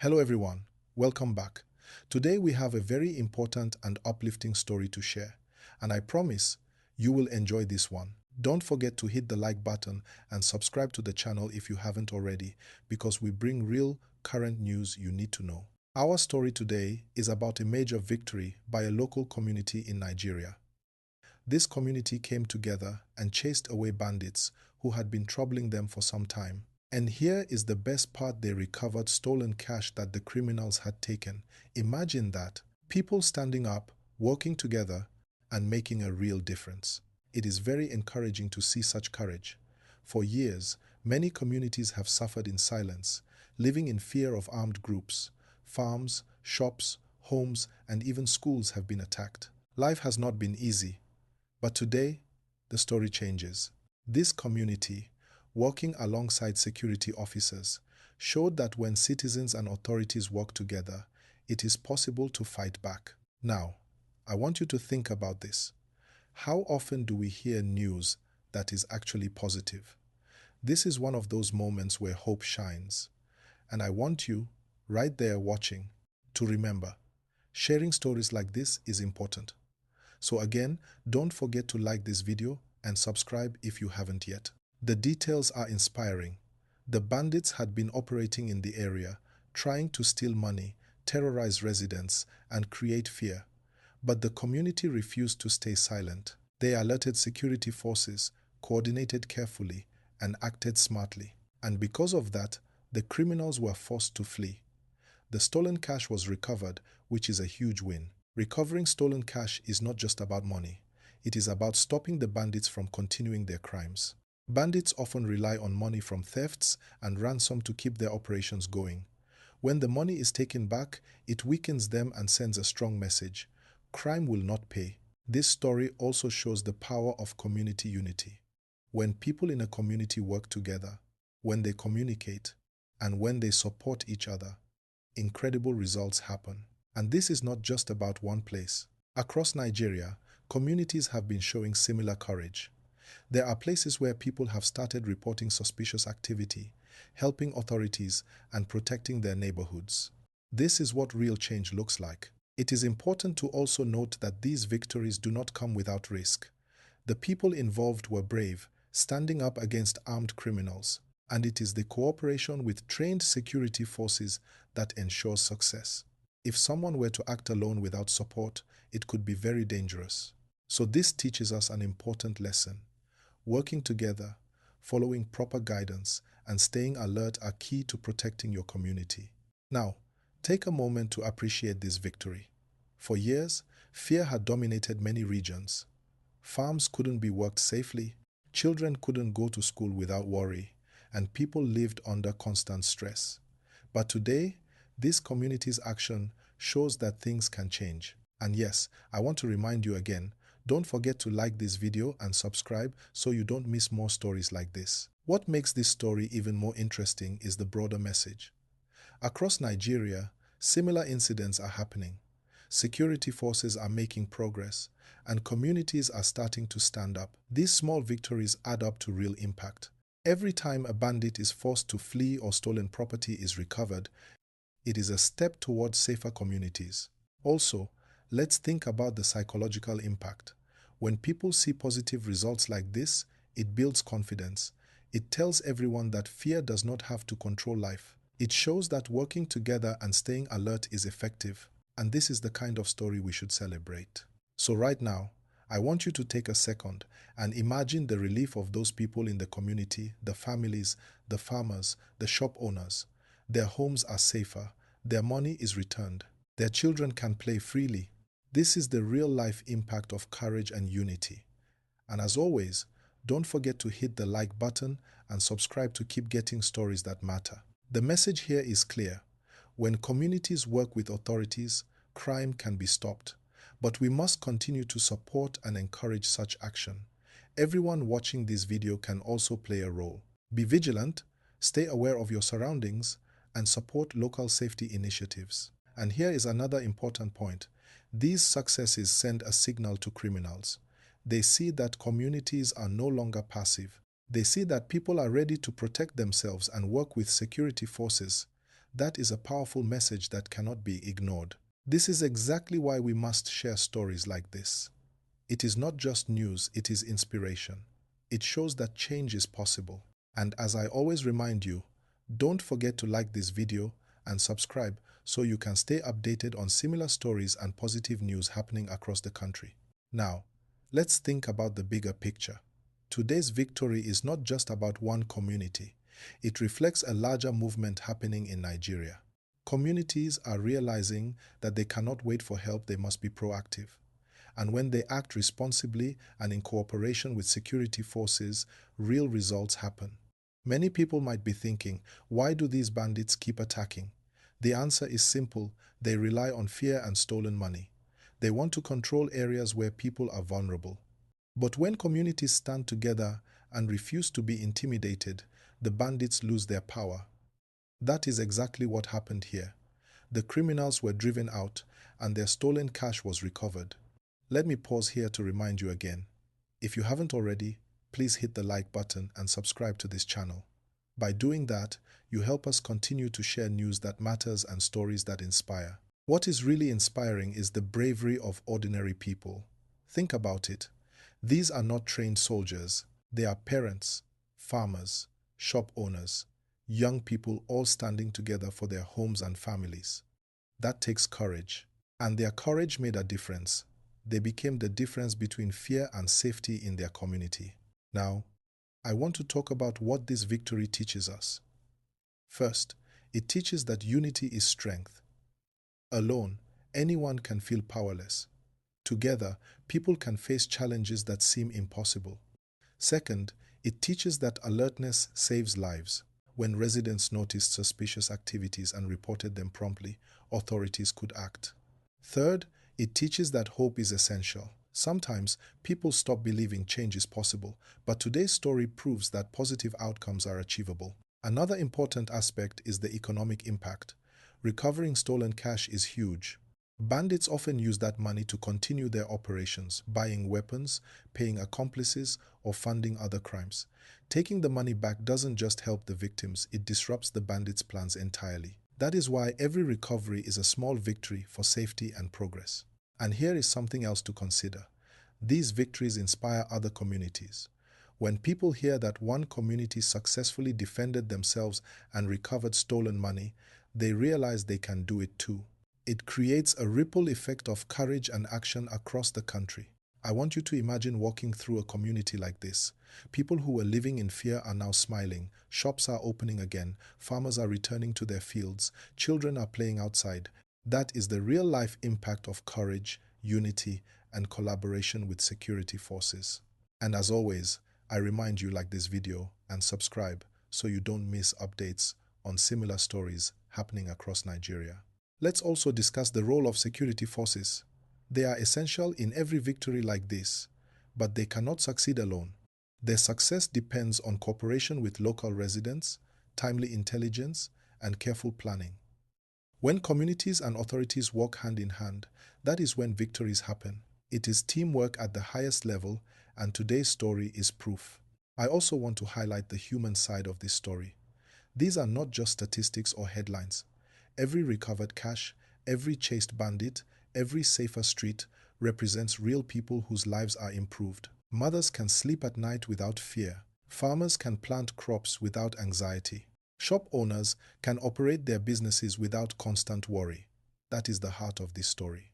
Hello everyone, welcome back. Today we have a very important and uplifting story to share, and I promise you will enjoy this one. Don't forget to hit the like button and subscribe to the channel if you haven't already, because we bring real, current news you need to know. Our story today is about a major victory by a local community in Nigeria. This community came together and chased away bandits who had been troubling them for some time. And here is the best part: they recovered stolen cash that the criminals had taken. Imagine that. People standing up, working together, and making a real difference. It is very encouraging to see such courage. For years, many communities have suffered in silence, living in fear of armed groups. Farms, shops, homes, and even schools have been attacked. Life has not been easy. But today, the story changes. This community, working alongside security officers, showed that when citizens and authorities work together, it is possible to fight back. Now, I want you to think about this. How often do we hear news that is actually positive? This is one of those moments where hope shines. And I want you, right there watching, to remember, sharing stories like this is important. So again, don't forget to like this video and subscribe if you haven't yet. The details are inspiring. The bandits had been operating in the area, trying to steal money, terrorize residents, and create fear. But the community refused to stay silent. They alerted security forces, coordinated carefully, and acted smartly. And because of that, the criminals were forced to flee. The stolen cash was recovered, which is a huge win. Recovering stolen cash is not just about money. It is about stopping the bandits from continuing their crimes. Bandits often rely on money from thefts and ransom to keep their operations going. When the money is taken back, it weakens them and sends a strong message: crime will not pay. This story also shows the power of community unity. When people in a community work together, when they communicate, and when they support each other, incredible results happen. And this is not just about one place. Across Nigeria, communities have been showing similar courage. There are places where people have started reporting suspicious activity, helping authorities, and protecting their neighborhoods. This is what real change looks like. It is important to also note that these victories do not come without risk. The people involved were brave, standing up against armed criminals, and it is the cooperation with trained security forces that ensures success. If someone were to act alone without support, it could be very dangerous. So this teaches us an important lesson. Working together, following proper guidance, and staying alert are key to protecting your community. Now, take a moment to appreciate this victory. For years, fear had dominated many regions. Farms couldn't be worked safely, children couldn't go to school without worry, and people lived under constant stress. But today, this community's action shows that things can change. And yes, I want to remind you again, don't forget to like this video and subscribe so you don't miss more stories like this. What makes this story even more interesting is the broader message. Across Nigeria, similar incidents are happening. Security forces are making progress, and communities are starting to stand up. These small victories add up to real impact. Every time a bandit is forced to flee or stolen property is recovered, it is a step towards safer communities. Also, let's think about the psychological impact. When people see positive results like this, it builds confidence. It tells everyone that fear does not have to control life. It shows that working together and staying alert is effective, and this is the kind of story we should celebrate. So right now, I want you to take a second and imagine the relief of those people in the community, the families, the farmers, the shop owners. Their homes are safer, their money is returned, their children can play freely. This is the real-life impact of courage and unity. And as always, don't forget to hit the like button and subscribe to keep getting stories that matter. The message here is clear. When communities work with authorities, crime can be stopped. But we must continue to support and encourage such action. Everyone watching this video can also play a role. Be vigilant, stay aware of your surroundings, and support local safety initiatives. And here is another important point. These successes send a signal to criminals. They see that communities are no longer passive. They see that people are ready to protect themselves and work with security forces. That is a powerful message that cannot be ignored. This is exactly why we must share stories like this. It is not just news, it is inspiration. It shows that change is possible. And as I always remind you, don't forget to like this video and subscribe so you can stay updated on similar stories and positive news happening across the country. Now, let's think about the bigger picture. Today's victory is not just about one community. It reflects a larger movement happening in Nigeria. Communities are realizing that they cannot wait for help, they must be proactive. And when they act responsibly and in cooperation with security forces, real results happen. Many people might be thinking, why do these bandits keep attacking? The answer is simple: they rely on fear and stolen money. They want to control areas where people are vulnerable. But when communities stand together and refuse to be intimidated, the bandits lose their power. That is exactly what happened here. The criminals were driven out and their stolen cash was recovered. Let me pause here to remind you again. If you haven't already, please hit the like button and subscribe to this channel. By doing that, you help us continue to share news that matters and stories that inspire. What is really inspiring is the bravery of ordinary people. Think about it. These are not trained soldiers. They are parents, farmers, shop owners, young people all standing together for their homes and families. That takes courage. And their courage made a difference. They became the difference between fear and safety in their community. Now, I want to talk about what this victory teaches us. First, it teaches that unity is strength. Alone, anyone can feel powerless. Together, people can face challenges that seem impossible. Second, it teaches that alertness saves lives. When residents noticed suspicious activities and reported them promptly, authorities could act. Third, it teaches that hope is essential. Sometimes people stop believing change is possible, but today's story proves that positive outcomes are achievable. Another important aspect is the economic impact. Recovering stolen cash is huge. Bandits often use that money to continue their operations, buying weapons, paying accomplices, or funding other crimes. Taking the money back doesn't just help the victims, it disrupts the bandits' plans entirely. That is why every recovery is a small victory for safety and progress. And here is something else to consider. These victories inspire other communities. When people hear that one community successfully defended themselves and recovered stolen money, they realize they can do it too. It creates a ripple effect of courage and action across the country. I want you to imagine walking through a community like this. People who were living in fear are now smiling. Shops are opening again. Farmers are returning to their fields. Children are playing outside. That is the real-life impact of courage, unity, and collaboration with security forces. And as always, I remind you, like this video and subscribe so you don't miss updates on similar stories happening across Nigeria. Let's also discuss the role of security forces. They are essential in every victory like this, but they cannot succeed alone. Their success depends on cooperation with local residents, timely intelligence, and careful planning. When communities and authorities work hand in hand, that is when victories happen. It is teamwork at the highest level, and today's story is proof. I also want to highlight the human side of this story. These are not just statistics or headlines. Every recovered cash, every chased bandit, every safer street represents real people whose lives are improved. Mothers can sleep at night without fear. Farmers can plant crops without anxiety. Shop owners can operate their businesses without constant worry. That is the heart of this story.